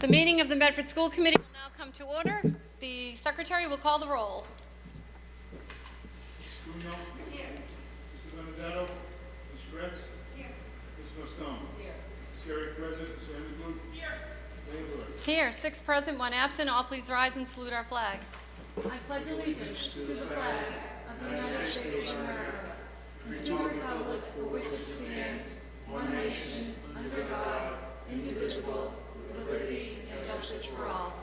The meeting of the Medford School Committee will now come to order. The secretary will call the roll. Ms. Cunyo? Here. Mr. Benedetto? Ms. Gretz? Here. Ms. Mostone? Here. Ms. Sherry present. Ms. Anderson? Here. Here, 6 present, 1 absent. All please rise and salute our flag. I pledge allegiance to the flag of the United States of America and to the republic for which it stands, one nation, under God, indivisible, with liberty and justice for all.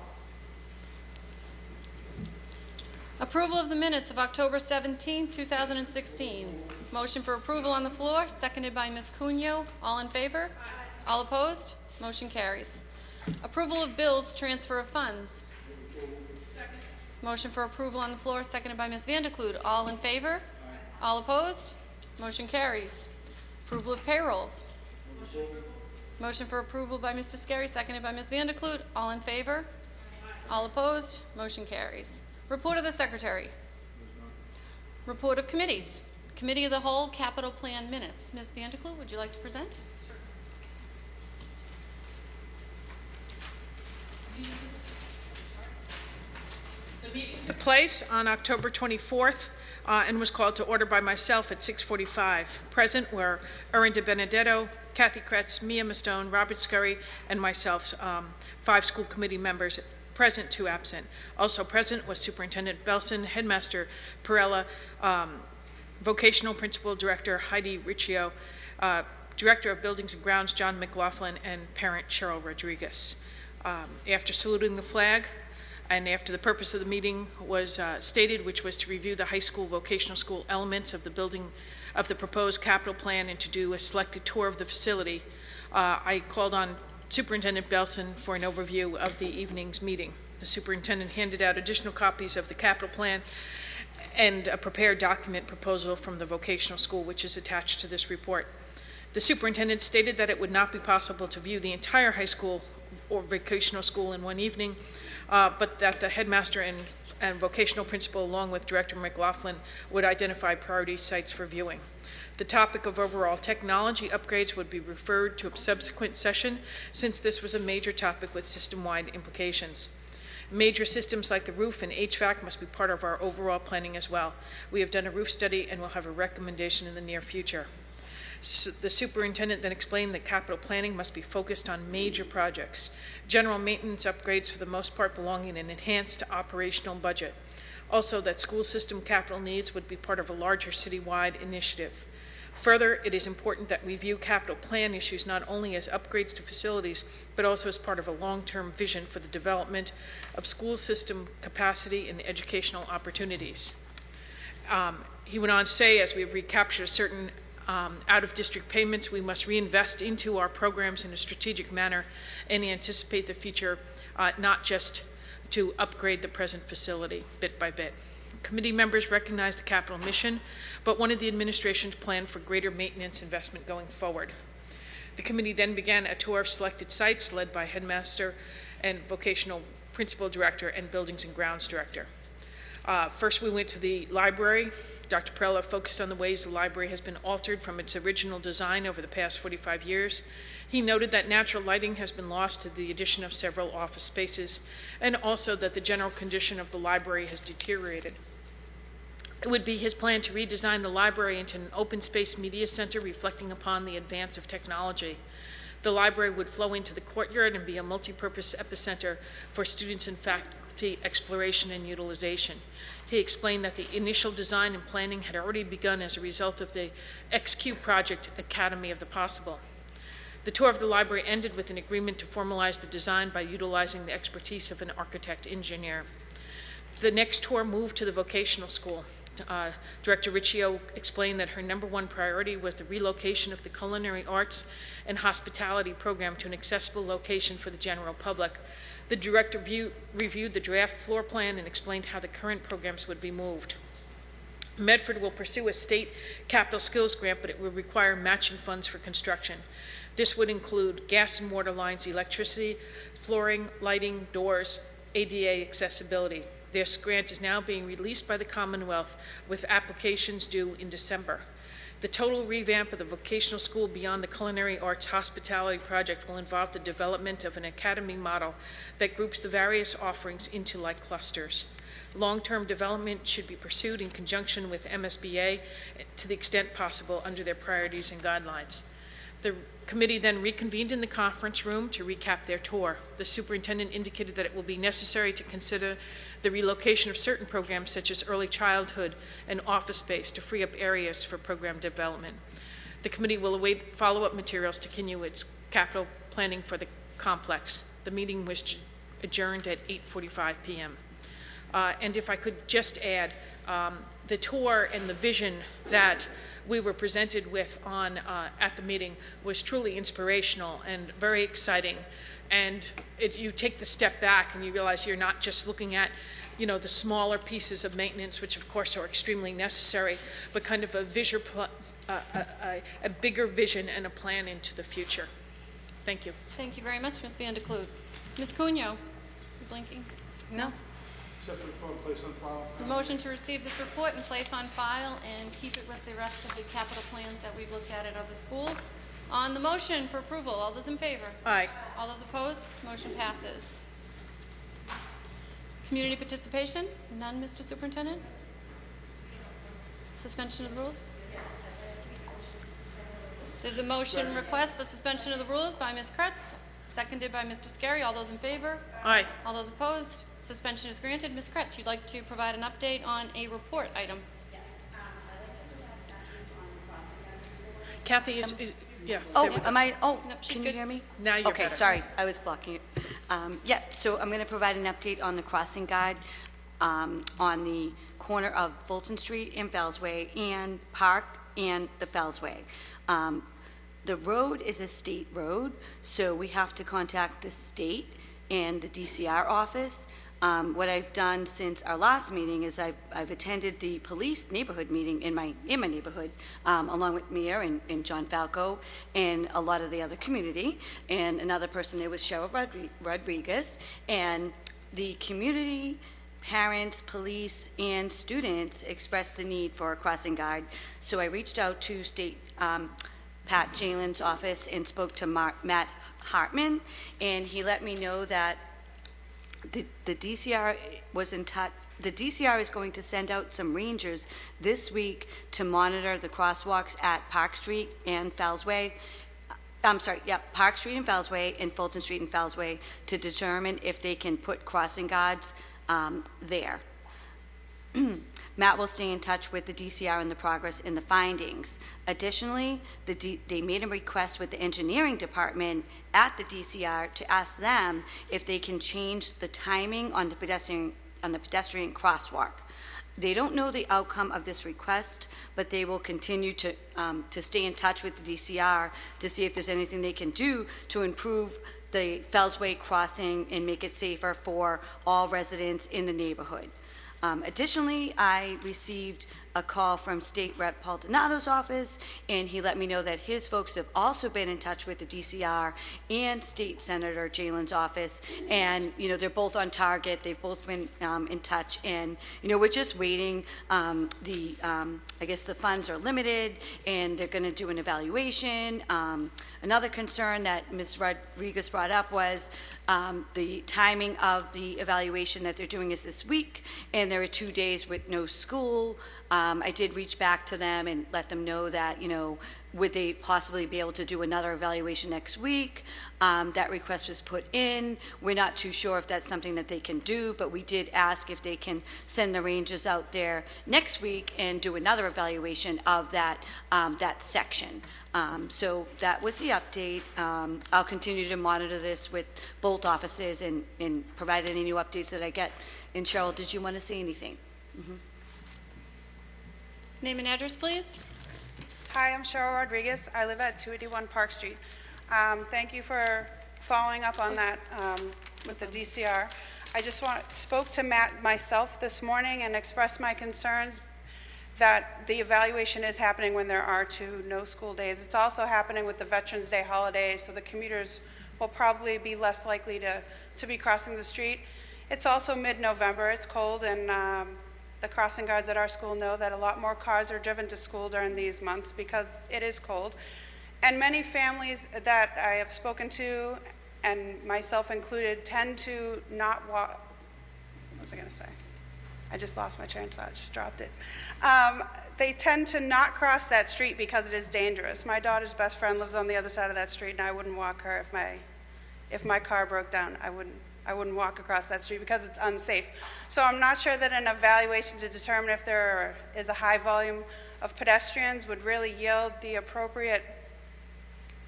Approval of the minutes of October 17, 2016. Motion for approval on the floor, seconded by Ms. Cunyo. All in favor? Aye. All opposed? Motion carries. Approval of bills, transfer of funds. Second. Motion for approval on the floor, seconded by Ms. Vanderklude. All in favor? Aye. All opposed? Motion carries. Approval of payrolls. Motion for approval by Mr. Scarry, seconded by Ms. Vanderklude. All in favor? Aye. All opposed? Motion carries. Report of the Secretary. Report of committees. Committee of the Whole, Capital Plan Minutes. Ms. Vanderklude, would you like to present? The meeting took place on October 24th and was called to order by myself at 6:45. Present were Erin De Benedetto, Kathy Kretz, Mia Mostone, Robert Scurry, and myself, 5 school committee members. Present, 2 absent. Also present was Superintendent Belson, Headmaster Perella, Vocational Principal Director Heidi Riccio, Director of Buildings and Grounds John McLaughlin, and Parent Cheryl Rodriguez. After saluting the flag, and after the purpose of the meeting was stated, which was to review the high school vocational school elements of the building of the proposed capital plan and to do a selected tour of the facility, I called on Superintendent Belson for an overview of the evening's meeting. The superintendent handed out additional copies of the capital plan and a prepared document proposal from the vocational school, which is attached to this report. The superintendent stated that it would not be possible to view the entire high school or vocational school in one evening, but that the headmaster and vocational principal, along with Director McLaughlin, would identify priority sites for viewing. The topic of overall technology upgrades would be referred to a subsequent session, since this was a major topic with system-wide implications. Major systems like the roof and HVAC must be part of our overall planning as well. We have done a roof study and will have a recommendation in the near future. The superintendent then explained that capital planning must be focused on major projects. General maintenance upgrades, for the most part, belong in an enhanced operational budget. Also, that school system capital needs would be part of a larger citywide initiative. Further, it is important that we view capital plan issues not only as upgrades to facilities, but also as part of a long-term vision for the development of school system capacity and educational opportunities. He went on to say, as we recapture certain out-of-district payments, we must reinvest into our programs in a strategic manner and anticipate the future, not just to upgrade the present facility bit by bit. Committee members recognized the capital mission, but wanted the administration to plan for greater maintenance investment going forward. The committee then began a tour of selected sites led by headmaster and vocational principal director and buildings and grounds director. First, we went to the library. Dr. Perella focused on the ways the library has been altered from its original design over the past 45 years. He noted that natural lighting has been lost to the addition of several office spaces, and also that the general condition of the library has deteriorated. It would be his plan to redesign the library into an open space media center reflecting upon the advance of technology. The library would flow into the courtyard and be a multi-purpose epicenter for students and faculty exploration and utilization. He explained that the initial design and planning had already begun as a result of the XQ project, Academy of the Possible. The tour of the library ended with an agreement to formalize the design by utilizing the expertise of an architect engineer. The next tour moved to the vocational school. Director Riccio explained that her #1 priority was the relocation of the culinary arts and hospitality program to an accessible location for the general public. The director reviewed the draft floor plan and explained how the current programs would be moved. Medford will pursue a state capital skills grant, but it will require matching funds for construction. This would include gas and water lines, electricity, flooring, lighting, doors, ADA accessibility. This grant is now being released by the Commonwealth with applications due in December. The total revamp of the vocational school beyond the culinary arts hospitality project will involve the development of an academy model that groups the various offerings into like clusters. Long-term development should be pursued in conjunction with MSBA to the extent possible under their priorities and guidelines. The committee then reconvened in the conference room to recap their tour. The superintendent indicated that it will be necessary to consider the relocation of certain programs such as early childhood and office space to free up areas for program development. The committee will await follow-up materials to continue its capital planning for the complex. The meeting was adjourned at 8:45 p.m. And if I could just add, the tour and the vision that we were presented with at the meeting was truly inspirational and very exciting. And you take the step back and you realize you're not just looking at, the smaller pieces of maintenance, which of course are extremely necessary, but kind of a bigger vision and a plan into the future. Thank you. Thank you very much, Ms. Van de Kloot. Ms. Cunyo, you blinking? No. Except for the report, place on file. So motion to receive this report and place on file and keep it with the rest of the capital plans that we've looked at other schools. On the motion for approval, all those in favor? Aye. All those opposed? Motion passes. Community participation? None, Mr. Superintendent? Suspension of the rules? There's a motion request for suspension of the rules by Ms. Kretz, seconded by Mr. Scarry. All those in favor? Aye. All those opposed? Suspension is granted. Ms. Kretz, you'd like to provide an update on a report item. Yes, I'd like to provide that update on Kathy is yeah. Oh, there we go. am I? Oh, Nope, she's can good. you hear me? Now you're okay, better. sorry, I was blocking it. Yeah, so I'm going to provide an update on the crossing guide on the corner of Fulton Street and Fellsway and Park and the Fellsway. The road is a state road, so we have to contact the state and the DCR office. What I've done since our last meeting is I've attended the police neighborhood meeting in my neighborhood, along with Mayor and John Falco and a lot of the other community. And another person there was Cheryl Rodriguez. And the community, parents, police, and students expressed the need for a crossing guard. So I reached out to State Pat Jalen's office and spoke to Matt Hartman, and he let me know that the DCR was in touch. The DCR is going to send out some rangers this week to monitor the crosswalks at Park Street and Fellsway. Park Street and Fellsway and Fulton Street and Fellsway to determine if they can put crossing guards there. Matt will stay in touch with the DCR on the progress and the findings. Additionally, they made a request with the engineering department at the DCR to ask them if they can change the timing on the pedestrian crosswalk. They don't know the outcome of this request, but they will continue to stay in touch with the DCR to see if there's anything they can do to improve the Fellsway crossing and make it safer for all residents in the neighborhood. Additionally, I received a call from State Rep. Paul Donato's office, and he let me know that his folks have also been in touch with the DCR and State Senator Jalen's office, and, they're both on target. They've both been in touch, and, we're just waiting. I guess the funds are limited, and they're going to do an evaluation. Another concern that Ms. Rodriguez brought up was the timing of the evaluation that they're doing is this week, and there are 2 days with no school. I did reach back to them and let them know that, would they possibly be able to do another evaluation next week? That request was put in. We're not too sure if that's something that they can do, but we did ask if they can send the rangers out there next week and do another evaluation of that section. So that was the update. I'll continue to monitor this with both offices and provide any new updates that I get. And Cheryl, did you want to say anything? Mm-hmm. Name and address, please. Hi, I'm Cheryl Rodriguez. I live at 281 Park Street. Thank you for following up on that with the DCR. I just spoke to Matt myself this morning and expressed my concerns that the evaluation is happening when there are 2 no school days. It's also happening with the Veterans Day holiday, so the commuters will probably be less likely to be crossing the street. It's also mid-November. It's cold, and the crossing guards at our school know that a lot more cars are driven to school during these months because it is cold. And many families that I have spoken to, and myself included, tend to not walk. What was I going to say? I just lost my train of thought, just dropped it. They tend to not cross that street because it is dangerous. My daughter's best friend lives on the other side of that street, and I wouldn't walk her if my car broke down. I wouldn't walk across that street because it's unsafe. So I'm not sure that an evaluation to determine if there is a high volume of pedestrians would really yield the appropriate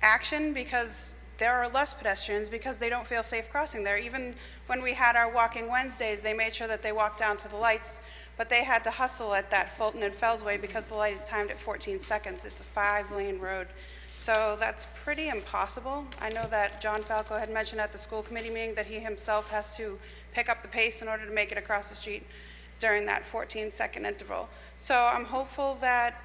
action, because there are less pedestrians because they don't feel safe crossing there. Even when we had our Walking Wednesdays, they made sure that they walked down to the lights, but they had to hustle at that Fulton and Fellsway because the light is timed at 14 seconds. It's a 5-lane road. So that's pretty impossible. I know that John Falco had mentioned at the school committee meeting that he himself has to pick up the pace in order to make it across the street during that 14-second interval. So I'm hopeful that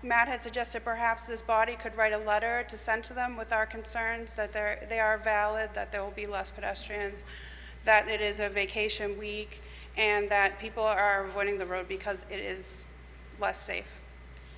Matt had suggested perhaps this body could write a letter to send to them with our concerns, that they are valid, that there will be less pedestrians, that it is a vacation week, and that people are avoiding the road because it is less safe.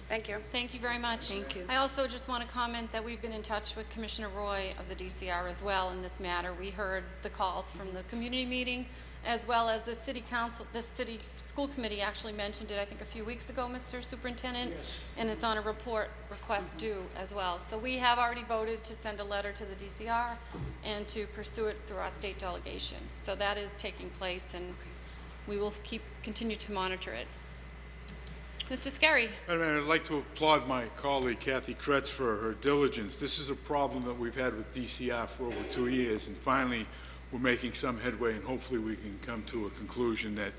Thank you. Thank you very much. Thank you. I also just want to comment that we've been in touch with Commissioner Roy of the DCR as well in this matter. We heard the calls from the community meeting, as well as the city council, the city school committee actually mentioned it, I think, a few weeks ago, Mr. Superintendent. Yes. And it's on a report request due as well. So we have already voted to send a letter to the DCR and to pursue it through our state delegation. So that is taking place, and we will continue to monitor it. Mr. Scarry. Madam Mayor, I'd like to applaud my colleague Kathy Kretz for her diligence. This is a problem that we've had with DCR for over 2 years, and finally we're making some headway, and hopefully we can come to a conclusion that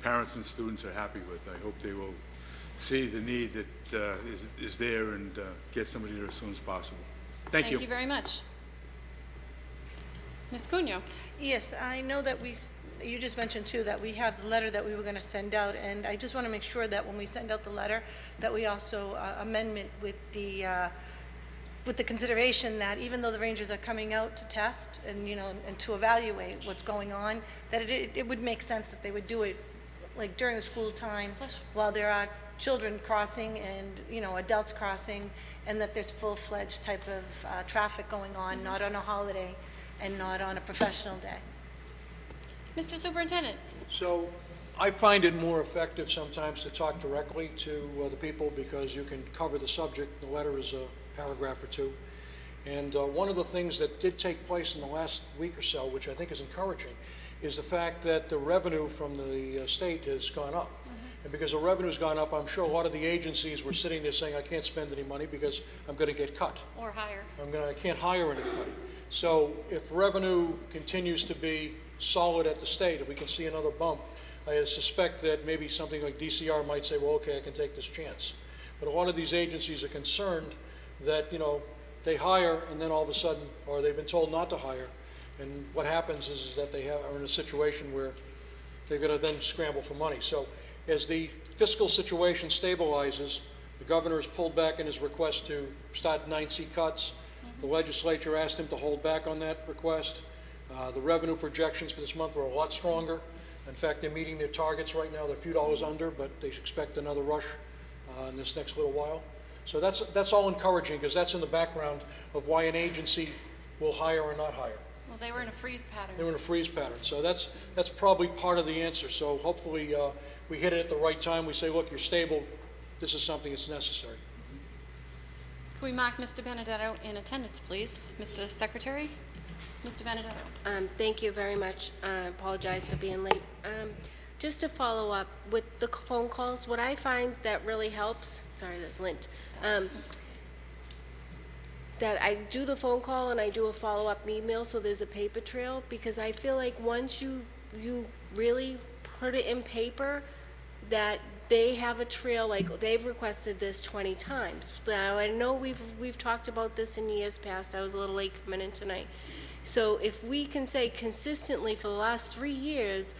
parents and students are happy with. I hope they will see the need that is there and get somebody there as soon as possible. Thank you. Thank you very much. Ms. Cunha. Yes, I know that you just mentioned too that we have the letter that we were going to send out, and I just want to make sure that when we send out the letter that we also amendment with the consideration that even though the rangers are coming out to test and and to evaluate what's going on, that it would make sense that they would do it like during the school time while there are children crossing and adults crossing, and that there's full-fledged type of traffic going on, not on a holiday and not on a professional day. Mr. Superintendent. So I find it more effective sometimes to talk directly to the people because you can cover the subject. The letter is a paragraph or two. And one of the things that did take place in the last week or so, which I think is encouraging, is the fact that the revenue from the state has gone up. And because the revenue's gone up, I'm sure a lot of the agencies were sitting there saying, I can't spend any money because I'm going to get cut. Or higher. I can't hire anybody. So if revenue continues to be solid at the state, if we can see another bump, I suspect that maybe something like DCR might say, well, okay, I can take this chance. But a lot of these agencies are concerned that, they hire and then all of a sudden, or they've been told not to hire, and what happens is that they are in a situation where they're going to then scramble for money. So as the fiscal situation stabilizes, the governor has pulled back in his request to start 9C cuts. The legislature asked him to hold back on that request. The revenue projections for this month are a lot stronger. In fact, they're meeting their targets right now. They're a few dollars under, but they expect another rush in this next little while. So that's all encouraging because that's in the background of why an agency will hire or not hire. Well, they were in a freeze pattern. They were in a freeze pattern. So that's probably part of the answer. So hopefully we hit it at the right time. We say, look, you're stable. This is something that's necessary. Can we mark Mr. Benedetto in attendance, please? Mr. Secretary? Mr. Benedetto. Thank you very much. I apologize for being late. Just to follow up with the phone calls, what I find that really helps, sorry, that's lint, that I do the phone call and I do a follow-up email so there's a paper trail, because I feel like once you really put it in paper, that they have a trail, like they've requested this 20 times. Now, I know we've talked about this in years past. I was a little late coming in tonight. So if we can say consistently for the last 3 years,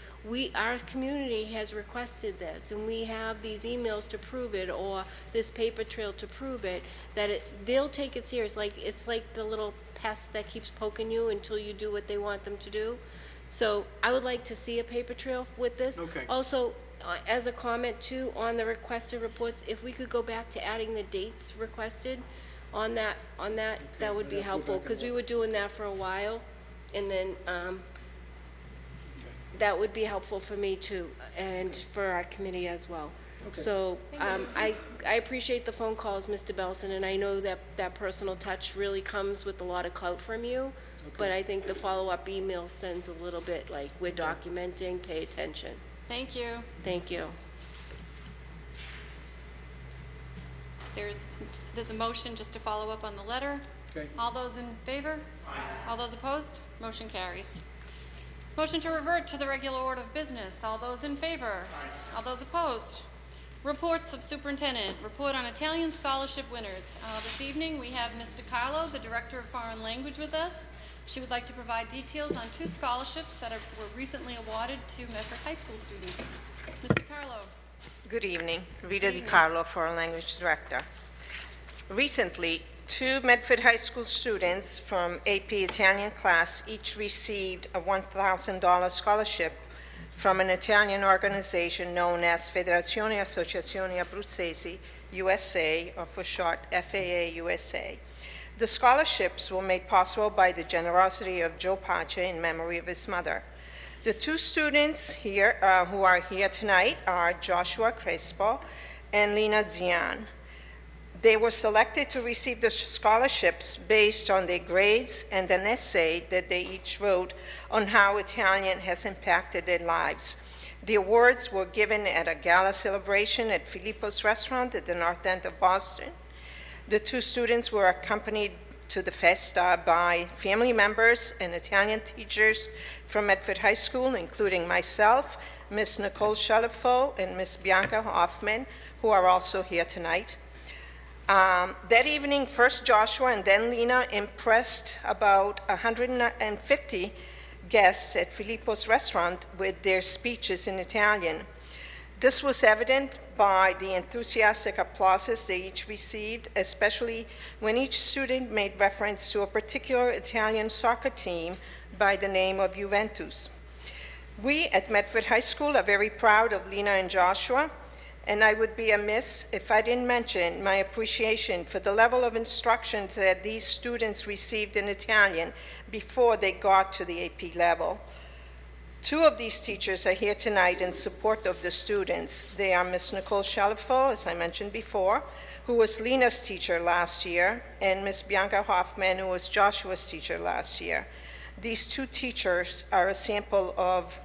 our community has requested this, and we have these emails to prove it, or this paper trail to prove it, that they'll take it serious. It's like the little pest that keeps poking you until you do what they want them to do. So I would like to see a paper trail with this. Okay. Also, as a comment too, on the requested reports, if we could go back to adding the dates requested on that, that would be helpful, because we were doing that for a while, and then, that would be helpful for me too, and for our committee as well. So, I appreciate the phone calls, Mr. Belson, and I know that that personal touch really comes with a lot of clout from you, but I think the follow-up email sends a little bit like, we're documenting, pay attention. Thank you. Thank you. There's a motion just to follow up on the letter. Okay. All those in favor? Aye. All those opposed? Motion carries. Motion to revert to the regular order of business. All those in favor? Aye. All those opposed? Reports of superintendent. Report on Italian scholarship winners. This evening we have Ms. DiCarlo, the Director of Foreign Language, with us. She would like to provide details on 2 scholarships that were recently awarded to Medford High School students. Ms. DiCarlo. Good evening. Rita DiCarlo, Foreign Language Director. Recently, 2 Medford High School students from AP Italian class each received a $1,000 scholarship from an Italian organization known as Federazione Associazioni Abruzzesi USA, or for short, FAA USA. The scholarships were made possible by the generosity of Joe Pace in memory of his mother. The 2 students here who are here tonight are Joshua Crespo and Lina Zian. They were selected to receive the scholarships based on their grades and an essay that they each wrote on how Italian has impacted their lives. The awards were given at a gala celebration at Filippo's restaurant at the North End of Boston. The 2 students were accompanied to the festa by family members and Italian teachers from Medford High School, including myself, Ms. Nicole Chalifo, and Ms. Bianca Hoffman, who are also here tonight. That evening, first Joshua and then Lina impressed about 150 guests at Filippo's restaurant with their speeches in Italian. This was evident by the enthusiastic applauses they each received, especially when each student made reference to a particular Italian soccer team by the name of Juventus. We at Medford High School are very proud of Lina and Joshua, and I would be amiss if I didn't mention my appreciation for the level of instructions that these students received in Italian before they got to the AP level. 2 of these teachers are here tonight in support of the students. They are Ms. Nicole Chalifo, as I mentioned before, who was Lina's teacher last year, and Ms. Bianca Hoffman, who was Joshua's teacher last year. These 2 teachers are a sample of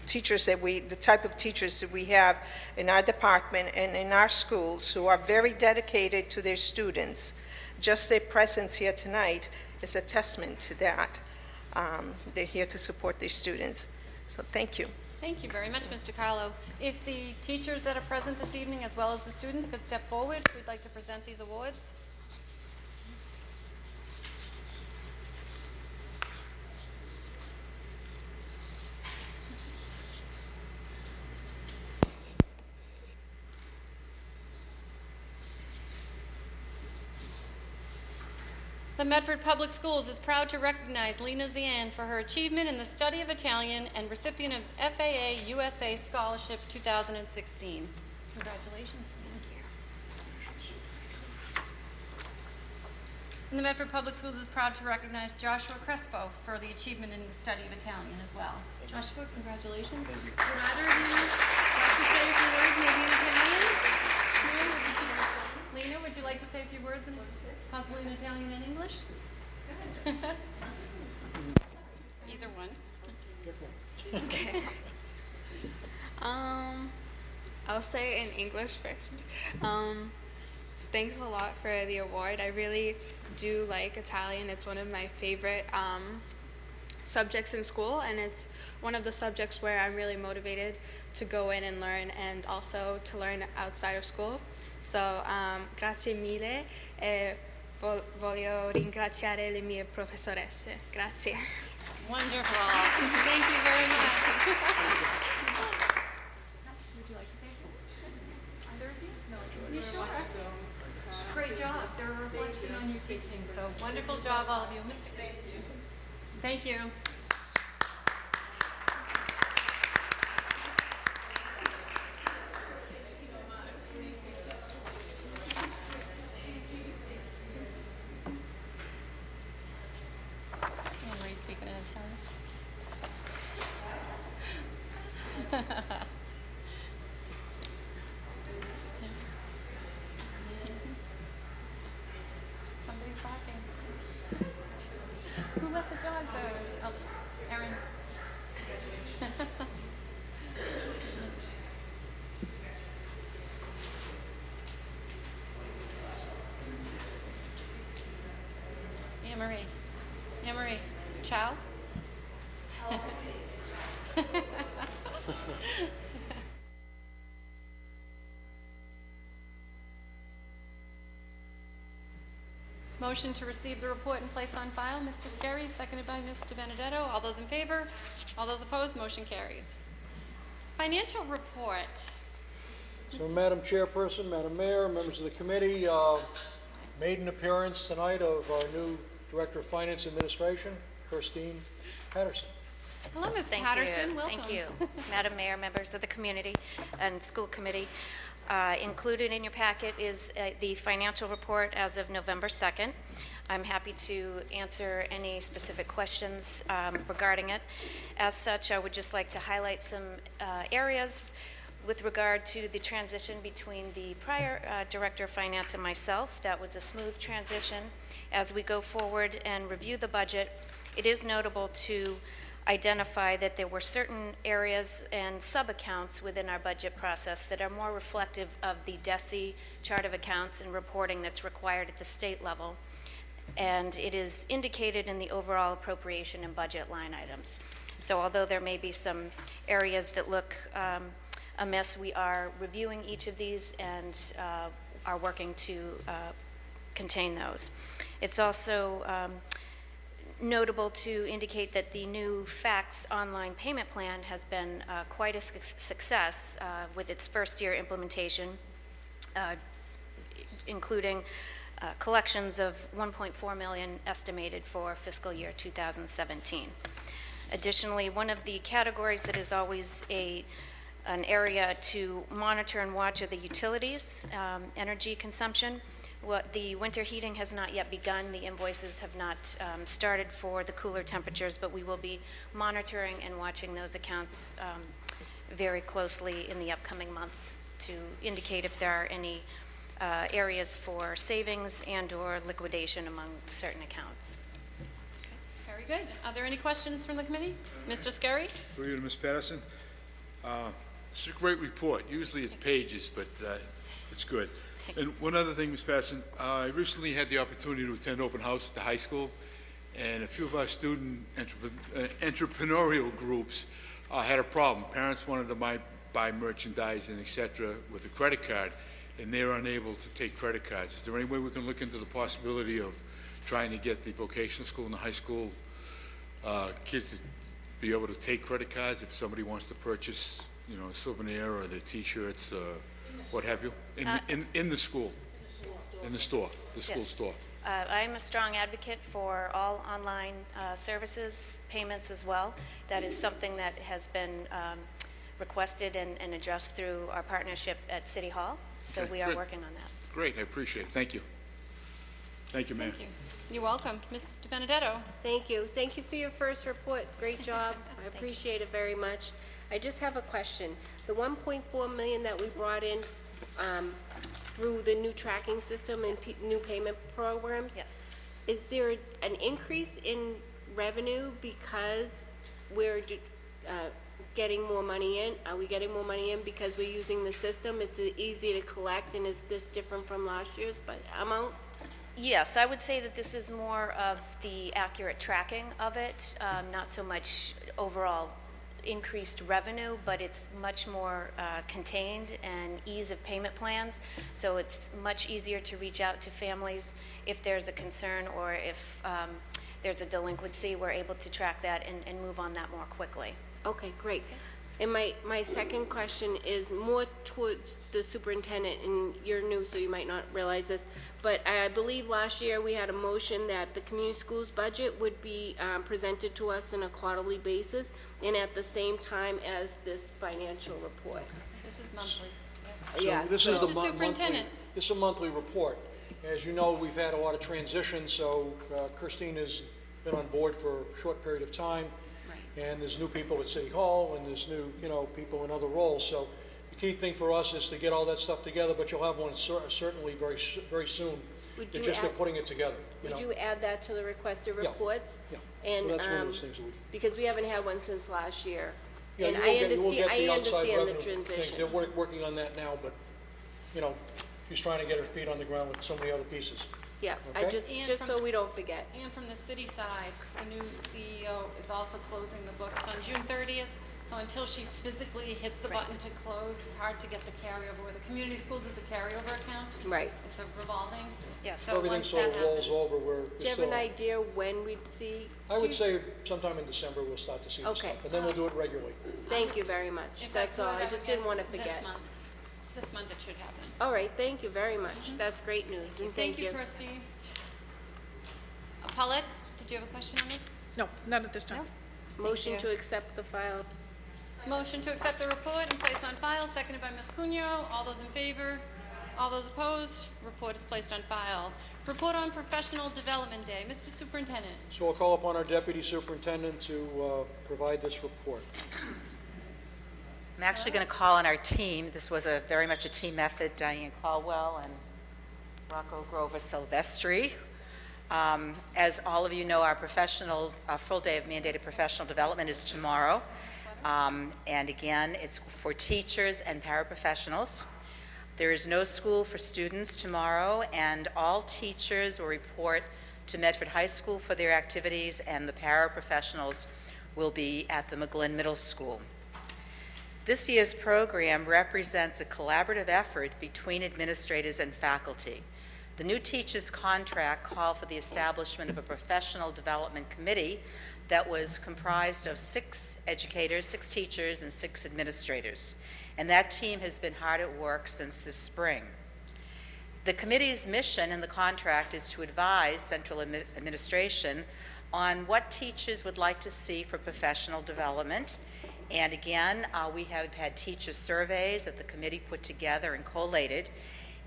teachers the type of teachers that we have in our department and in our schools who are very dedicated to their students. Just their presence here tonight is a testament to that. They're here to support their students. So thank you. Thank you very much, Mr. Carlo. If the teachers that are present this evening, as well as the students, could step forward, we'd like to present these awards. The Medford Public Schools is proud to recognize Lina Zian for her achievement in the study of Italian and recipient of FAA USA Scholarship 2016. Congratulations. Thank you. And the Medford Public Schools is proud to recognize Joshua Crespo for the achievement in the study of Italian as well. Joshua, congratulations. Would either of you like to say a few words, maybe in Italian? Lina, would you like to say a few words, possibly in Italian and English? Either one. Okay. I'll say in English first. Thanks a lot for the award. I really do like Italian. It's one of my favorite subjects in school, and it's one of the subjects where I'm really motivated to go in and learn, and also to learn outside of school. So, grazie mille e voglio ringraziare le mie professoresse. Grazie. Wonderful. Thank you very much. Would you like to say anything? Either of you? No. You sure? Great job. They're a reflection on your teaching. So wonderful job, all of you. Mr. Thank you. Somebody's barking. Who let the dogs out? Oh, Erin. Anne-Marie. Anne-Marie. Chow? Motion to receive the report and place on file. Mr. Scarry, seconded by Mr. Benedetto. All those in favor? All those opposed? Motion carries. Financial report. So, Madam Chairperson, Madam Mayor, members of the committee, made an appearance tonight of our new Director of Finance Administration, Christine Patterson. Hello, Ms. Thank Patterson. you. Welcome. Thank you, Madam Mayor, members of the community and school committee. Included in your packet is the financial report as of November 2nd. I'm happy to answer any specific questions regarding it. As such, I would just like to highlight some areas with regard to the transition between the prior Director of Finance and myself. That was a smooth transition. As we go forward and review the budget, it is notable to identify that there were certain areas and sub-accounts within our budget process that are more reflective of the DESI chart of accounts and reporting that's required at the state level. And it is indicated in the overall appropriation and budget line items. So although there may be some areas that look amiss, we are reviewing each of these and are working to contain those. It's also notable to indicate that the new FACTS online payment plan has been quite a success with its first-year implementation, including collections of $1.4 million estimated for fiscal year 2017. Additionally, one of the categories that is always an area to monitor and watch are the utilities, energy consumption. The winter heating has not yet begun. The invoices have not started for the cooler temperatures, but we will be monitoring and watching those accounts very closely in the upcoming months to indicate if there are any areas for savings and or liquidation among certain accounts. Very good. Are there any questions from the committee? Mr. Scarry? Through you to Ms. Patterson. This is a great report. Usually it's pages, but it's good. And one other thing, Ms. Patterson, I recently had the opportunity to attend open house at the high school, and a few of our student entrepreneurial groups had a problem. Parents wanted to buy merchandise and et cetera with a credit card, and they're unable to take credit cards. Is there any way we can look into the possibility of trying to get the vocational school and the high school kids to be able to take credit cards if somebody wants to purchase, you know, a souvenir or their T-shirts, what have you, in the school, in the store, the school store? I'm a strong advocate for all online services, payments as well. That is something that has been requested and addressed through our partnership at City Hall. So Okay, we are good. working on that. Great, I appreciate it. Thank you. Thank you, ma'am. Thank you. You're welcome. Mr. Benedetto? Thank you. Thank you for your first report. Great job. I appreciate it very much. I just have a question. The $1.4 million that we brought in through the new tracking system and new payment programs? Yes. Is there an increase in revenue because we're getting more money in? Are we getting more money in because we're using the system? It's easy to collect, and is this different from last year's amount? Yes, I would say that this is more of the accurate tracking of it, not so much overall increased revenue, but it's much more contained and ease of payment plans. So it's much easier to reach out to families if there's a concern or if there's a delinquency. We're able to track that and move on that more quickly. Okay, great. And my second question is more towards the superintendent, and you're new, so you might not realize this, but I believe last year we had a motion that the community schools budget would be presented to us on a quarterly basis and at the same time as this financial report. This is monthly. So Yeah. this is the Mr. monthly. Superintendent. This is a monthly report. As you know, we've had a lot of transition, so Christine has been on board for a short period of time. Right. and there's new people at City Hall, and there's new, people in other roles. So the key thing for us is to get all that stuff together, but you'll have one certainly very soon. They're just putting it together. Would you add that to the requested Yeah. reports? Yeah. And, Well, that's one of those things that we... because we haven't had one since last year. Yeah, And you I will get the outside understand the revenue things. transition. They're working on that now, but, she's trying to get her feet on the ground with so many other pieces. Yeah, Okay. And just from- so we don't forget. And from the city side, the new CEO is also closing the books on June 30th. So until she physically hits the button to close, it's hard to get the carryover. Where the community schools is a carryover account. Right. It's a revolving. Yes. So Everything once sort that of rolls happens, over where Do you have an idea when we'd see? I would say sometime in December we'll start to see this Okay. stuff, and then we'll do it regularly. Thank you very much. if That's all. could, I just didn't guess want to forget. This month it should happen. All right, thank you very much. That's great news, and Thank you, Kirsty. Paulette, did you have a question on this? No, not at this time. Motion you. to accept the file. Motion to accept the report and place on file, seconded by Ms. Cunyo. All those in favor? All those opposed? Report is placed on file. Report on Professional Development Day. Mr. Superintendent. So I'll call upon our Deputy Superintendent to provide this report. I'm actually going to call on our team. This was very much a team effort. Diane Caldwell and Rocco Grover Silvestri. As all of you know, our full day of mandated professional development is tomorrow. And again, it's for teachers and paraprofessionals. There is no school for students tomorrow, and all teachers will report to Medford High School for their activities, and the paraprofessionals will be at the McGlynn Middle School. This year's program represents a collaborative effort between administrators and faculty. The new teachers' contract called for the establishment of a professional development committee that was comprised of 6 educators, 6 teachers, and 6 administrators. And that team has been hard at work since this spring. The committee's mission in the contract is to advise central administration on what teachers would like to see for professional development. And again, we have had teacher surveys that the committee put together and collated.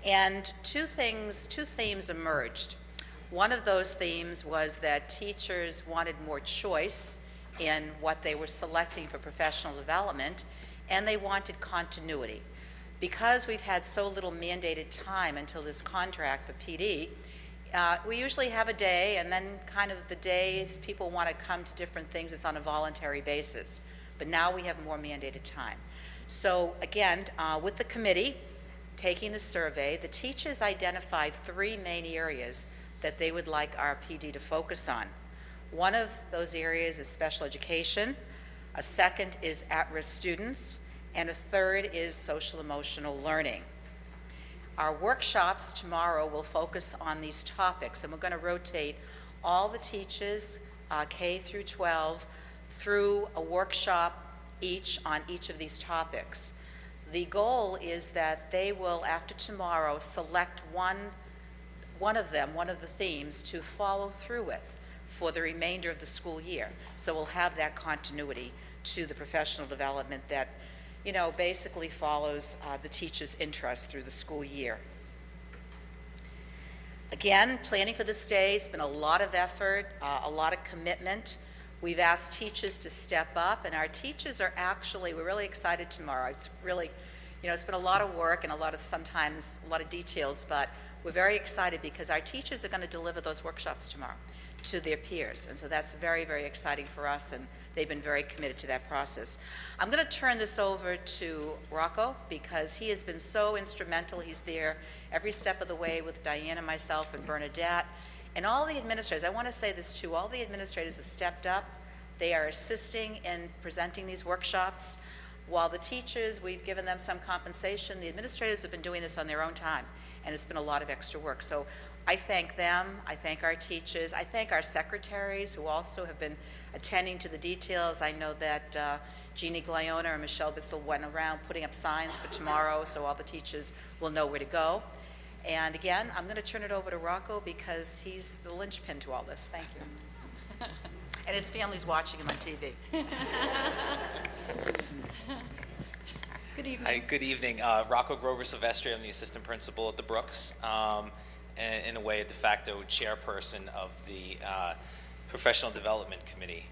And two themes emerged. One of those themes was that teachers wanted more choice in what they were selecting for professional development, and they wanted continuity. Because we've had so little mandated time until this contract for PD, we usually have a day, and then kind of the days people want to come to different things, it's on a voluntary basis. But now we have more mandated time. So again, with the committee taking the survey, the teachers identified 3 main areas that they would like our PD to focus on. One of those areas is special education, a second is at-risk students, and a third is social emotional learning. Our workshops tomorrow will focus on these topics, and we're going to rotate all the teachers, K through 12, through a workshop each on each of these topics. The goal is that they will, after tomorrow, select one of the themes to follow through with for the remainder of the school year. So we'll have that continuity to the professional development that, basically follows the teacher's interest through the school year. Again, planning for this day, it's been a lot of effort, a lot of commitment. We've asked teachers to step up, and our teachers are we're really excited tomorrow. It's really, it's been a lot of work and sometimes a lot of details, but we're very excited because our teachers are going to deliver those workshops tomorrow to their peers. And so that's very, very exciting for us, and they've been very committed to that process. I'm going to turn this over to Rocco because he has been so instrumental. He's there every step of the way with Diana, myself, and Bernadette. And all the administrators, I want to say this too, all the administrators have stepped up. They are assisting in presenting these workshops. While the teachers, we've given them some compensation, the administrators have been doing this on their own time, and it's been a lot of extra work. So I thank them, I thank our teachers, I thank our secretaries who also have been attending to the details. I know that Jeannie Gliona and Michelle Bissell went around putting up signs for tomorrow so all the teachers will know where to go. And again, I'm going to turn it over to Rocco because he's the linchpin to all this. Thank you. And his family's watching him on TV. Good evening. Hi, good evening. Rocco Grover Silvestri. I'm the assistant principal at the Brooks, and in a way a de facto chairperson of the Professional Development Committee.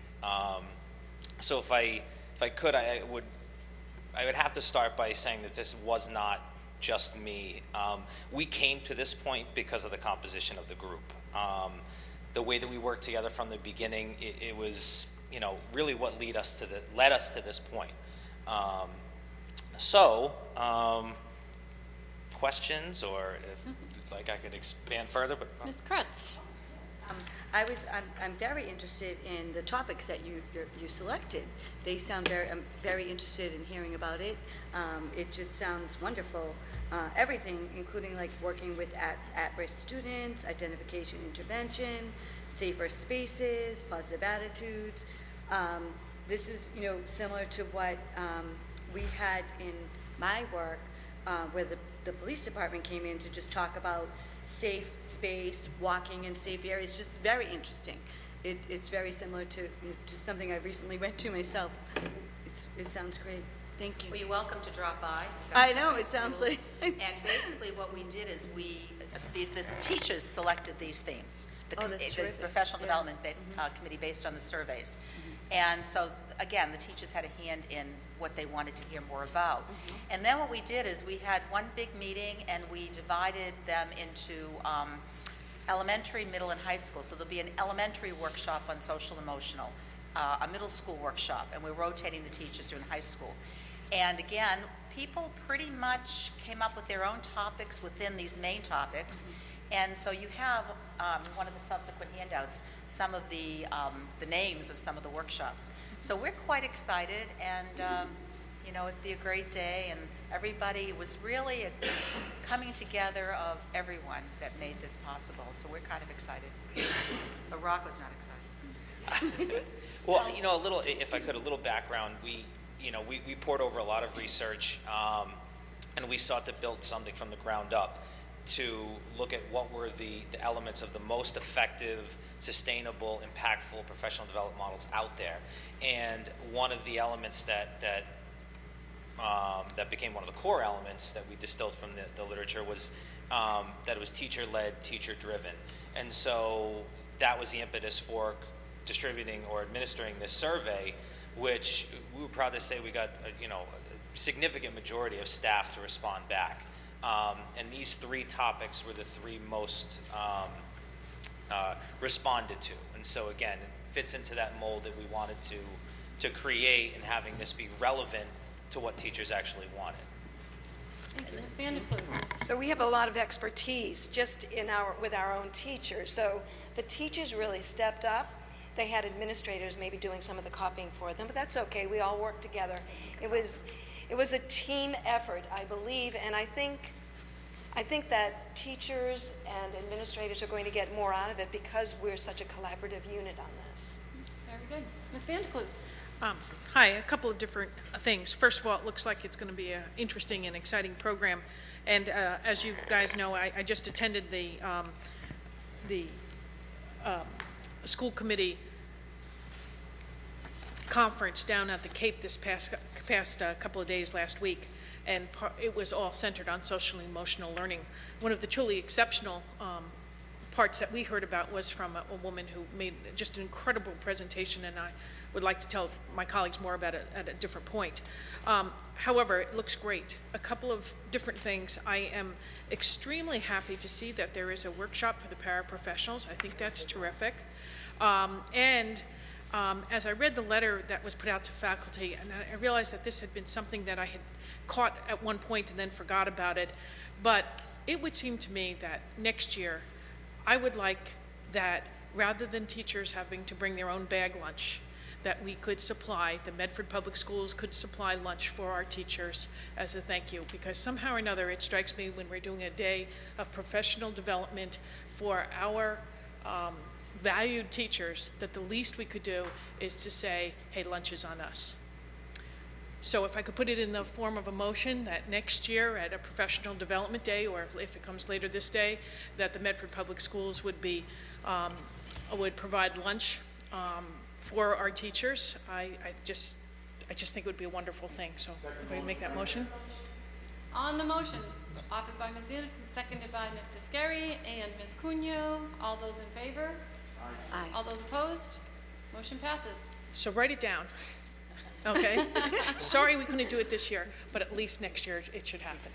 So if I could, I would have to start by saying that this was not just me. We came to this point because of the composition of the group. The way that we worked together from the beginning, it was, really what led us to this point. Questions, or if you'd like, I could expand further. But Ms. Kretz. I'm very interested in the topics that you selected. They sound I'm very interested in hearing about it. It just sounds wonderful. Everything, including like working with at-risk students, identification, intervention, safer spaces, positive attitudes. This is, similar to what we had in my work, where the police department came in to just talk about safe space, walking in safe areas. Just very interesting. It's very similar to just something I recently went to myself. It sounds great. Thank you. Well, you're welcome to drop by. I know, it sounds like. And basically what we did is the teachers selected these themes. The professional development committee based on the surveys. And so, again, the teachers had a hand in what they wanted to hear more about. And then what we did is we had one big meeting and we divided them into elementary, middle, and high school. So there'll be an elementary workshop on social emotional, a middle school workshop, and we're rotating the teachers during high school. And again, people pretty much came up with their own topics within these main topics. And so you have, one of the subsequent handouts, some of the names of some of the workshops. So we're quite excited, and it'd be a great day, and everybody was really a coming together of everyone that made this possible. So we're kind of excited. But Rocco's not excited. Well, a little, if I could, a little background. We poured over a lot of research, and we sought to build something from the ground up to look at what were the elements of the most effective, sustainable, impactful professional development models out there. And one of the elements that became one of the core elements that we distilled from the literature was that it was teacher-led, teacher-driven. And so that was the impetus for distributing or administering this survey, which we were proud to say we got a significant majority of staff to respond back. And these three topics were the three most responded to. And so again, it fits into that mold that we wanted to create, and having this be relevant to what teachers actually wanted. Thank you. Ms. Van de Kloot. So we have a lot of expertise just with our own teachers. So the teachers really stepped up. They had administrators maybe doing some of the copying for them, but that's okay. We all worked together. It was a team effort, I believe, and I think that teachers and administrators are going to get more out of it because we're such a collaborative unit on this. Very good. Ms. Van de Kloot. Hi, a couple of different things. First of all, it looks like it's going to be an interesting and exciting program. And as you guys know, I just attended the school committee conference down at the Cape this past couple of days last week, and it was all centered on social and emotional learning. One of the truly exceptional parts that we heard about was from a woman who made just an incredible presentation, and I would like to tell my colleagues more about it at a different point. However, it looks great. A couple of different things. I am extremely happy to see that there is a workshop for the paraprofessionals. I think that's terrific. As I read the letter that was put out to faculty, and I realized that this had been something that I had caught at one point and then forgot about it, but it would seem to me that next year I would like that rather than teachers having to bring their own bag lunch, that we could supply, the Medford Public Schools could supply lunch for our teachers as a thank you, because somehow or another it strikes me when we're doing a day of professional development for our valued teachers that the least we could do is to say, hey, lunch is on us. So if I could put it in the form of a motion that next year at a professional development day, or if it comes later this day, that the Medford Public Schools would provide lunch for our teachers, I just think it would be a wonderful thing. So if I make that motion. On the motions, offered by Ms. Van de Kloot, seconded by Ms. Descari and Ms. Cunyo. All those in favor? Aye. All those opposed? Motion passes. So write it down. Okay? Sorry we couldn't do it this year, but at least next year it should happen.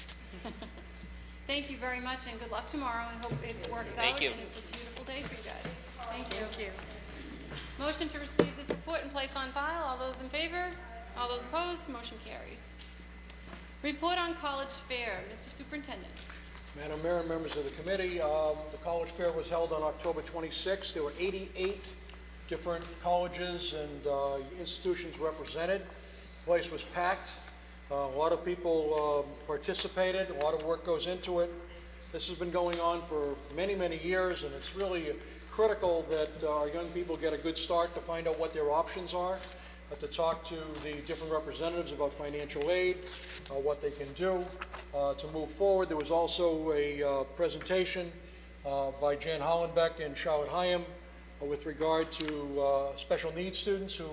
Thank you very much, and good luck tomorrow. I hope it works Thank out, you. and it's a beautiful day for you guys. Thank you. Thank you. Motion to receive this report and place on file. All those in favor? All those opposed? Motion carries. Report on college fair. Mr. Superintendent. Madam Mayor and members of the committee, the college fair was held on October 26th. There were 88 different colleges and institutions represented. The place was packed. A lot of people participated. A lot of work goes into it. This has been going on for many, many years, and it's really critical that our young people get a good start to find out what their options are, to talk to the different representatives about financial aid, what they can do to move forward. There was also a presentation by Jan Hollenbeck and Charlotte Hyam with regard to special needs students who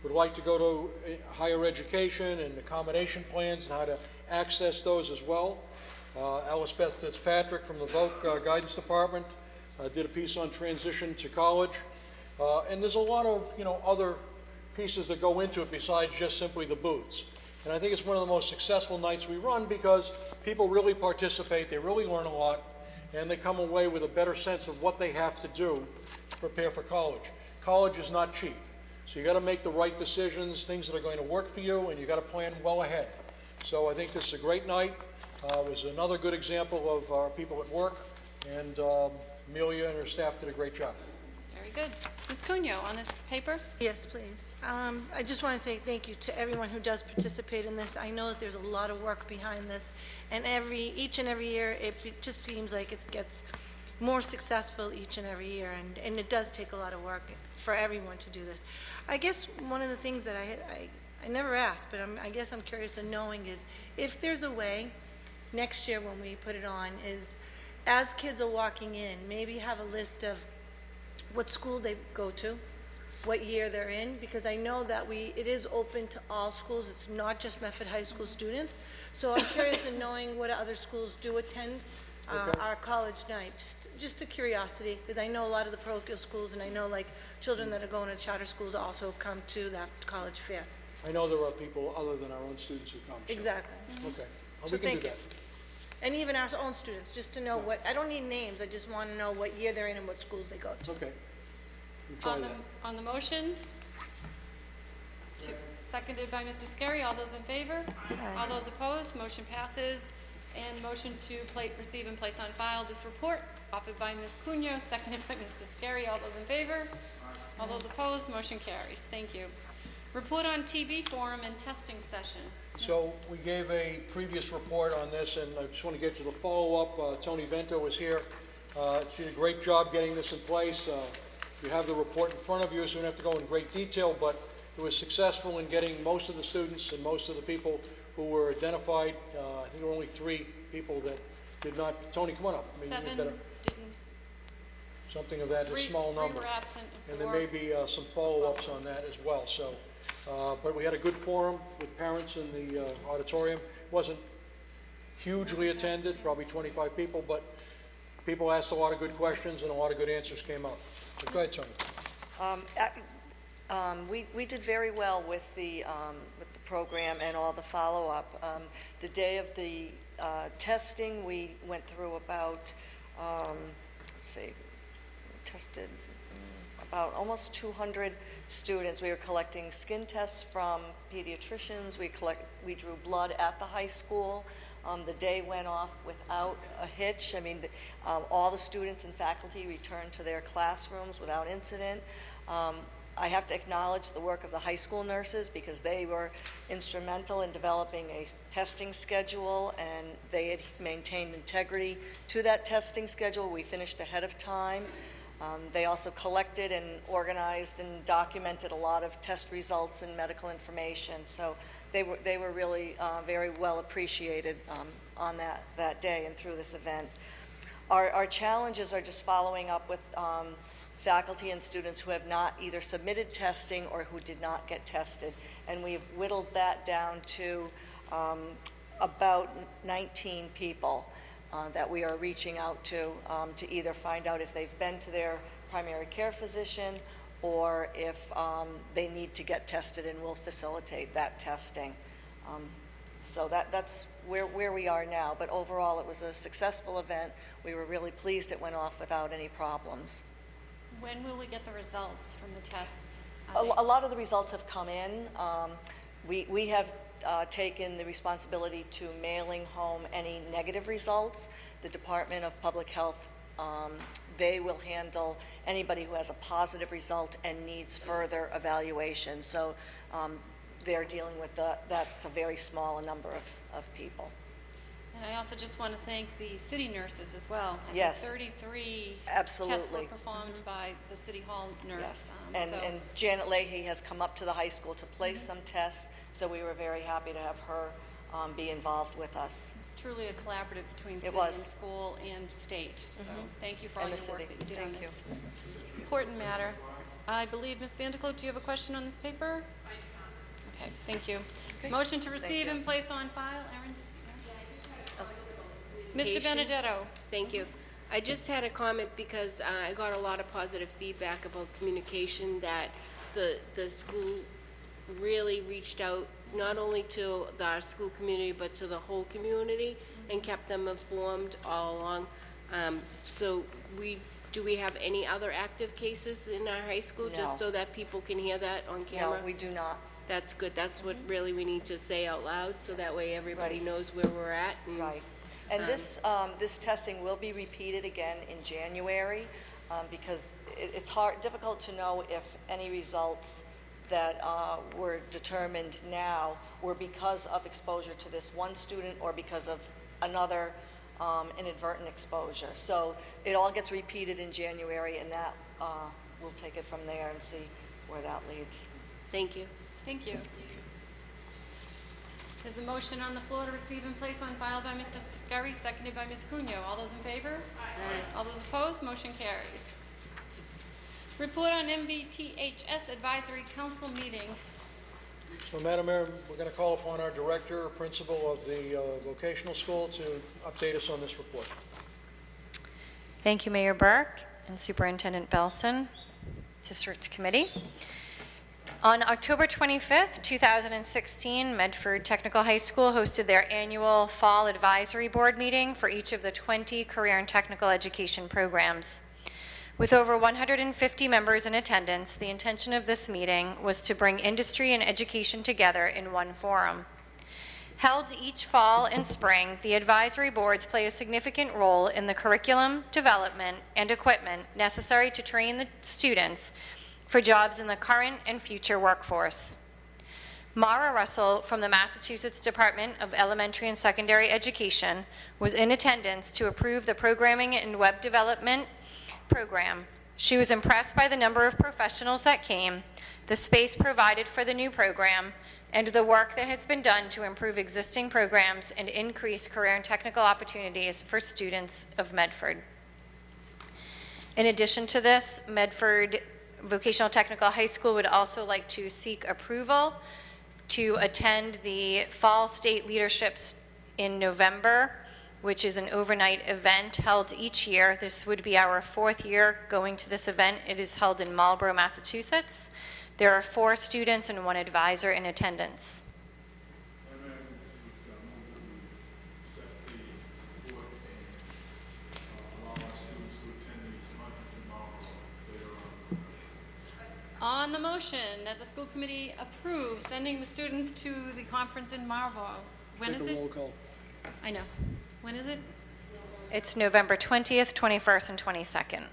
would like to go to higher education and accommodation plans and how to access those as well. Alice Beth Fitzpatrick from the VOC Guidance Department did a piece on transition to college. And there's a lot of, other pieces that go into it besides just simply the booths. And I think it's one of the most successful nights we run because people really participate, they really learn a lot, and they come away with a better sense of what they have to do to prepare for college. College is not cheap, so you got to make the right decisions, things that are going to work for you, and you got to plan well ahead. So I think this is a great night. It was another good example of our people at work, and Amelia and her staff did a great job. Very good. Ms. Cunyo, on this paper? Yes, please. I just want to say thank you to everyone who does participate in this. I know that there's a lot of work behind this, and each and every year it just seems like it gets more successful each and every year, and it does take a lot of work for everyone to do this. I guess one of the things that I never asked, but I guess I'm curious in knowing is if there's a way next year when we put it on is as kids are walking in, maybe have a list of what school they go to, what year they're in, because I know that it is open to all schools. It's not just Medford High School students. So I'm curious in knowing what other schools do attend our college night. Just a curiosity, because I know a lot of the parochial schools, and I know like children that are going to charter schools also come to that college fair. I know there are people other than our own students who come. So. Exactly. Okay. Well, So we can thank do you. that. And even our own students, just to know what, I don't need names, I just want to know what year they're in and what schools they go to. Okay. We'll try that. On the motion, seconded by Mr. Scarry. All those in favor? All those opposed? Motion passes. And motion to receive and place on file this report, offered by Ms. Cunyo, seconded by Mr. Scarry. All those in favor? All those opposed? Motion carries. Thank you. Report on TB forum and testing session. So we gave a previous report on this, and I just want to get to the follow-up. Tony Vento was here. She did a great job getting this in place. You have the report in front of you, so we don't have to go in great detail, but it was successful in getting most of the students and most of the people who were identified. I think there were only 3 people that did not. Tony, come on up. Maybe 7 you better, didn't. something of that, a 3 small number. were absent. And there may be some follow-ups on that as well. So, but we had a good forum with parents in the auditorium. It wasn't hugely attended, probably 25 people, but people asked a lot of good questions and a lot of good answers came out. So go ahead, Tony. We did very well with the program and all the follow-up. The day of the testing, we went through about, tested about almost 200 students. We were collecting skin tests from pediatricians. We drew blood at the high school. The day went off without a hitch. I mean, all the students and faculty returned to their classrooms without incident. I have to acknowledge the work of the high school nurses because they were instrumental in developing a testing schedule, and they had maintained integrity to that testing schedule. We finished ahead of time. They also collected and organized and documented a lot of test results and medical information. So they were really very well appreciated on that day and through this event. Our challenges are just following up with faculty and students who have not either submitted testing or who did not get tested. And we've whittled that down to about 19 people that we are reaching out to either find out if they've been to their primary care physician or if they need to get tested, and we'll facilitate that testing. So that's where we are now. But overall, it was a successful event. We were really pleased it went off without any problems. When will we get the results from the tests? A lot of the results have come in. We have taken the responsibility to mailing home any negative results. The Department of Public Health, they will handle anybody who has a positive result and needs further evaluation. So they're dealing with that's a very small number of people. And I also just want to thank the city nurses as well. I Yes. think 33 Absolutely. tests were performed by the city hall nurse. Yes. And Janet Leahy has come up to the high school to place some tests, so we were very happy to have her be involved with us. It's truly a collaborative between It city was. and school and state. So thank you for all And your the work city. that you did on Thank this important matter. I believe, Ms. Vanderkloot, do you have a question on this paper? Okay, thank you. Okay. Motion to Thank receive you. and place on file. Aaron? Mr. Benedetto. Thank you. I just had a comment because I got a lot of positive feedback about communication, that the school really reached out not only to our school community but to the whole community and kept them informed all along. So do we have any other active cases in our high school? No. Just so that people can hear that on camera? No, we do not. That's good. That's what really we need to say out loud, so that way everybody knows where we're at. And, Right. And this testing will be repeated again in January, because it's difficult to know if any results that were determined now were because of exposure to this one student or because of another inadvertent exposure. So it all gets repeated in January, and that we'll take it from there and see where that leads. Thank you. Thank you. There's a motion on the floor to receive and place on file by Mr. Scurry, seconded by Ms. Cunyo. All those in favor? Aye. All those opposed? Motion carries. Report on MVTHS Advisory Council meeting. So, Madam Mayor, we're going to call upon our director or principal of the vocational school to update us on this report. Thank you, Mayor Burke and Superintendent Belson, District Committee. On October 25th, 2016, Medford Technical High School hosted their annual Fall Advisory Board meeting for each of the 20 career and technical education programs. With over 150 members in attendance, the intention of this meeting was to bring industry and education together in one forum. Held each fall and spring, the advisory boards play a significant role in the curriculum, development, and equipment necessary to train the students for jobs in the current and future workforce. Mara Russell from the Massachusetts Department of Elementary and Secondary Education was in attendance to approve the Programming and Web Development program. She was impressed by the number of professionals that came, the space provided for the new program, and the work that has been done to improve existing programs and increase career and technical opportunities for students of Medford. In addition to this, Medford Vocational Technical High School would also like to seek approval to attend the Fall State Leaderships in November, which is an overnight event held each year. This would be our 4th year going to this event. It is held in Marlborough, Massachusetts. There are 4 students and 1 advisor in attendance. On the motion that the school committee approve sending the students to the conference in Marlborough. When is it? Take a roll call. I know. When is it? It's November 20th, 21st, and 22nd.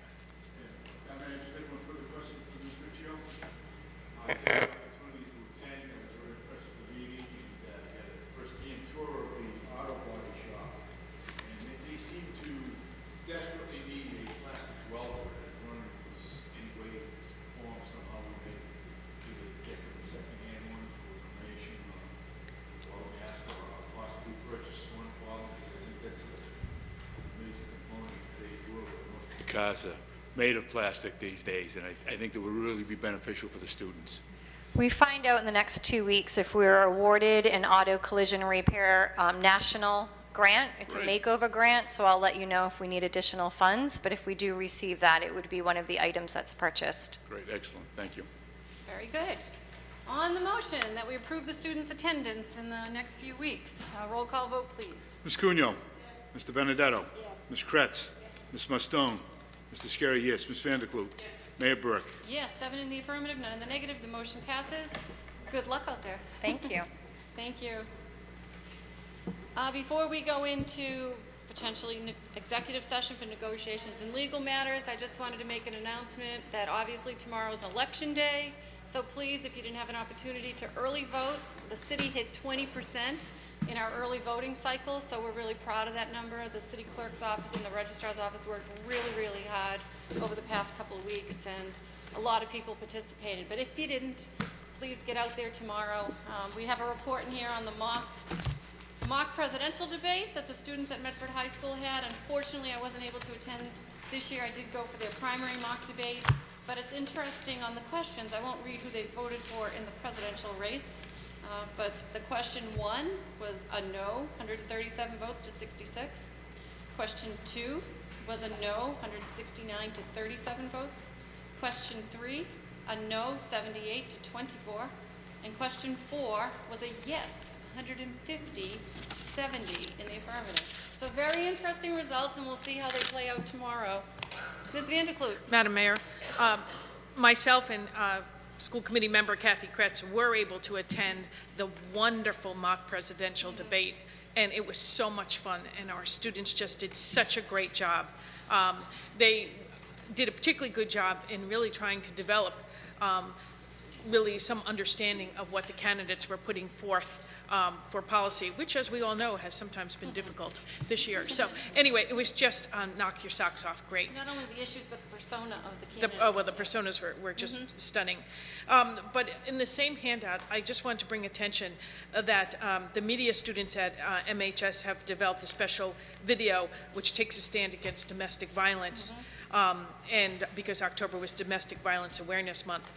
Cars are made of plastic these days, and I think that would really be beneficial for the students. We find out in the next 2 weeks if we're awarded an auto collision repair national grant. It's a makeover grant, so I'll let you know if we need additional funds, but if we do receive that, it would be one of the items that's purchased. Great, excellent, thank you. Very good. On the motion that we approve the students' attendance in the next few weeks, roll call vote, please. Ms. Cunyo? Yes. Mr. Benedetto? Yes. Ms. Kretz? Yes. Ms. Mustone? Mr. Scarry, yes. Ms. Vanderklut? Yes. Mayor Burke? Yes, 7 in the affirmative, none in the negative. The motion passes. Good luck out there. Thank you. Thank you. Before we go into potentially executive session for negotiations and legal matters, I just wanted to make an announcement that obviously tomorrow is election day. So please, if you didn't have an opportunity to early vote, the city hit 20% in our early voting cycle, so we're really proud of that number. The city clerk's office and the registrar's office worked really, really hard over the past couple of weeks, and a lot of people participated. But if you didn't, please get out there tomorrow. We have a report in here on the mock presidential debate that the students at Medford High School had. Unfortunately, I wasn't able to attend this year. I did go for their primary mock debate, but it's interesting on the questions. I won't read who they voted for in the presidential race, but the question 1 was a no, 137 votes to 66. Question 2 was a no, 169 to 37 votes. Question 3, a no, 78 to 24. And question 4 was a yes, 150, 70 in the affirmative. So very interesting results, and we'll see how they play out tomorrow. Ms. Vanderklut. Madam Mayor, myself and school committee member Kathy Kretz were able to attend the wonderful mock presidential debate, and it was so much fun, and our students just did such a great job. They did a particularly good job in really trying to develop really some understanding of what the candidates were putting forth for policy, which, as we all know, has sometimes been difficult this year. So anyway, it was just knock your socks off great. Not only the issues, but the persona of the candidates. Well, the personas were just stunning. But in the same handout, I just want to bring attention that the media students at MHS have developed a special video which takes a stand against domestic violence, and because October was Domestic Violence Awareness Month.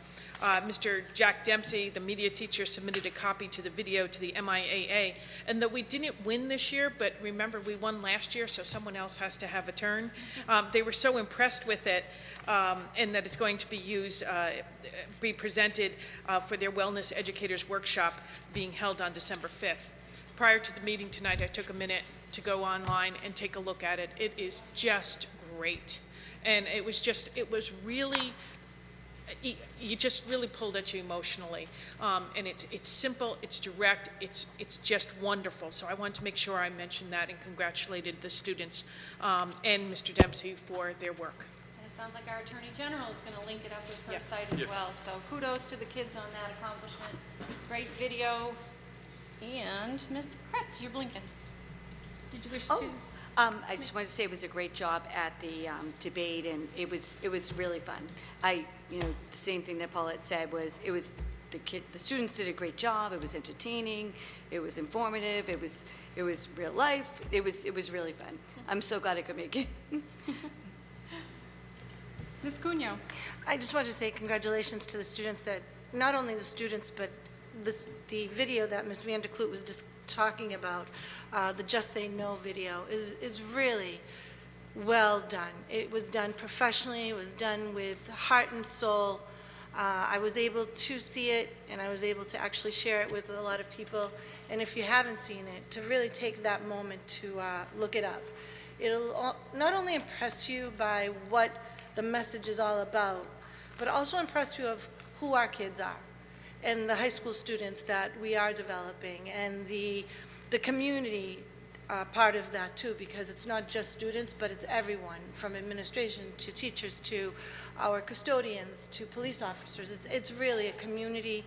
Mr. Jack Dempsey, the media teacher, submitted a copy to the video to the MIAA, and though we didn't win this year, but remember we won last year, so someone else has to have a turn. They were so impressed with it, and that it's going to be used, be presented for their Wellness Educators Workshop being held on December 5th. Prior to the meeting tonight, I took a minute to go online and take a look at it. It is just great, and it was really, you just really pulled at you emotionally, and it's simple, it's direct, it's just wonderful. So I wanted to make sure I mentioned that and congratulated the students and Mr. Dempsey for their work. And it sounds like our Attorney General is going to link it up with her site as well. So kudos to the kids on that accomplishment. Great video. And Ms. Kretz, you're blinking. Did you wish to? I just wanted to say it was a great job at the debate, and it was really fun. The same thing that Paulette said was the students did a great job. It was entertaining, it was informative, it was real life. It was really fun. I'm so glad I could make it. Ms. Cunyo. I just wanted to say congratulations to the students, that not only the students, but the video that Ms. Vanderklut was just talking about, the Just Say No video, is really well done. It was done professionally. It was done with heart and soul. I was able to see it, and I was able to actually share it with a lot of people. And if you haven't seen it, to really take that moment to look it up. It'll not only impress you by what the message is all about, but also impress you of who our kids are, and the high school students that we are developing, and the community part of that too, because it's not just students, but it's everyone, from administration to teachers to our custodians to police officers. It's really a community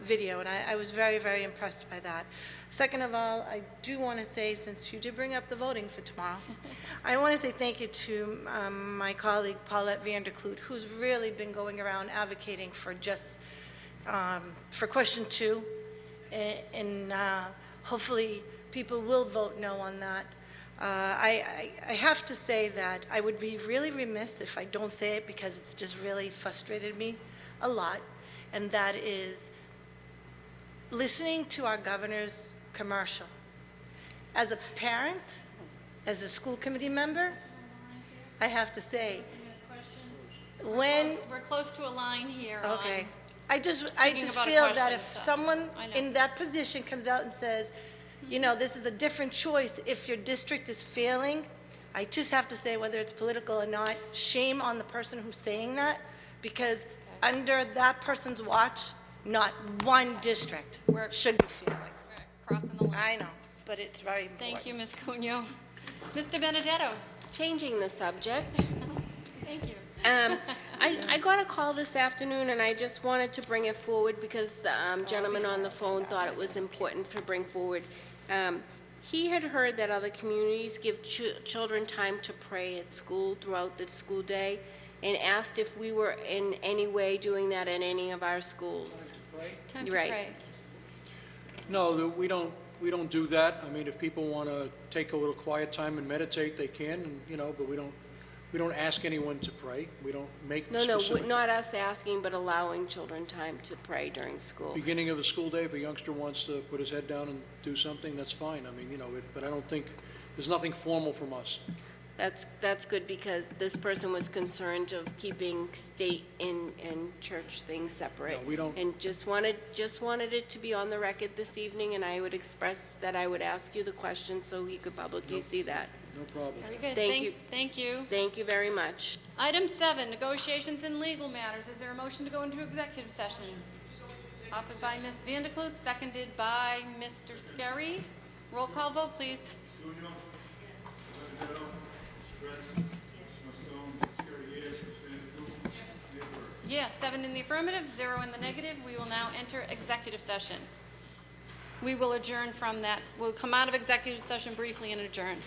video, and I was very, very impressed by that. Second of all, I do want to say, since you did bring up the voting for tomorrow, I want to say thank you to my colleague Paulette Vanderklut, who's really been going around advocating for just for question 2, and hopefully people will vote no on that. I have to say that I would be really remiss if I don't say it, because it's just really frustrated me a lot, and that is listening to our governor's commercial as a parent, as a school committee member, I have to say, when, We're close to a line here. okay, on I just speaking about a feel that question, if so someone I know. in that position comes out and says, you know, this is a different choice if your district is failing, I just have to say, whether it's political or not, shame on the person who's saying that, because under that person's watch, not one district should be failing. Crossing the line. I know, but it's very important. Thank you, Ms. Cunyo. Mr. Benedetto? Changing the subject. Thank you. I got a call this afternoon, and I just wanted to bring it forward because the gentleman on the phone thought it was important to bring forward. He had heard that other communities give children time to pray at school throughout the school day, and asked if we were in any way doing that at any of our schools. Time to Right. pray. No, we don't do that. I mean, if people want to take a little quiet time and meditate, they can, and, you know, but we don't ask anyone to pray. We don't make No, specific. not us asking, but allowing children time to pray during school. Beginning of the school day, if a youngster wants to put his head down and do something, that's fine. I mean, you know, but I don't think, there's nothing formal from us. That's good, because this person was concerned of keeping state and church things separate. No, we don't. And just wanted it to be on the record this evening, and I would express that I would ask you the question so he could publicly see that. No problem. Very good. Thank you. Thank you. Thank you very much. Item 7, negotiations and legal matters. Is there a motion to go into executive session? Offered by Ms. Vandekloot, seconded by Mr. Scarry. Roll call vote, please. Yes, 7 in the affirmative, 0 in the negative. We will now enter executive session. We will adjourn from that. We'll come out of executive session briefly and adjourn.